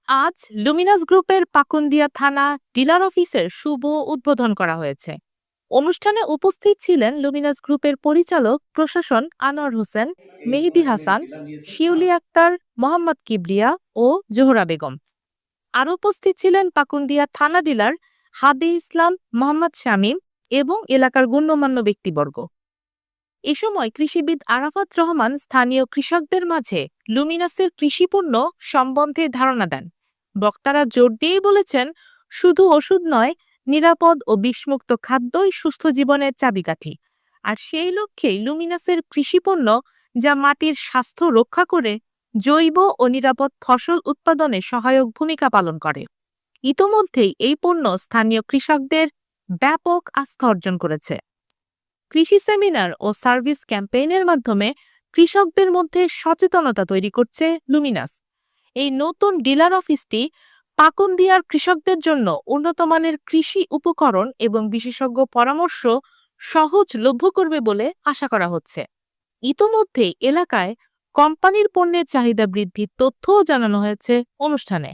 আজ লুমিনাস গ্রুপের পাকুন্দিয়া থানা ডিলার অফিসের শুভ উদ্বোধন করা হয়েছে। অনুষ্ঠানে উপস্থিত ছিলেন লুমিনাস গ্রুপের পরিচালক প্রশাসন আনোয়ার হোসেন, মেহেদী হাসান, শিউলি আক্তার, মোহাম্মদ কিবরিয়া ও জোহরা বেগম। আরও উপস্থিত ছিলেন পাকুন্দিয়া থানা ডিলার হাদি ইসলাম, মোহাম্মদ শামীম এবং এলাকার গণ্যমান্য ব্যক্তিবর্গ। এ সময় কৃষিবিদ আরাফাত রহমান স্থানীয় কৃষকদের মাঝে লুমিনাসের কৃষিপণ্য সম্বন্ধে ধারণা দেন। বক্তারা জোর দিয়েই বলেছেন, শুধু ওষুধ নয়, নিরাপদ ও বিষমুক্ত খাদ্যই সুস্থ জীবনের চাবিকাঠি। আর সেই লক্ষ্যেই লুমিনাসের কৃষিপণ্য, যা মাটির স্বাস্থ্য রক্ষা করে জৈব ও নিরাপদ ফসল উৎপাদনে সহায়ক ভূমিকা পালন করে। ইতোমধ্যেই এই পণ্য স্থানীয় কৃষকদের ব্যাপক আস্থা অর্জন করেছে। কৃষি সেমিনার ও সার্ভিস ক্যাম্পেইনের মাধ্যমে কৃষকদের মধ্যে সচেতনতা তৈরি করছে লুমিনাস। এই নতুন ডিলার অফিসটি পাকুন্দিয়ার কৃষকদের জন্য উন্নত মানের কৃষি উপকরণ এবং বিশেষজ্ঞ পরামর্শ সহজলভ্য করবে বলে আশা করা হচ্ছে। ইতোমধ্যে এলাকায় কোম্পানির পণ্যের চাহিদা বৃদ্ধির তথ্যও জানানো হয়েছে অনুষ্ঠানে।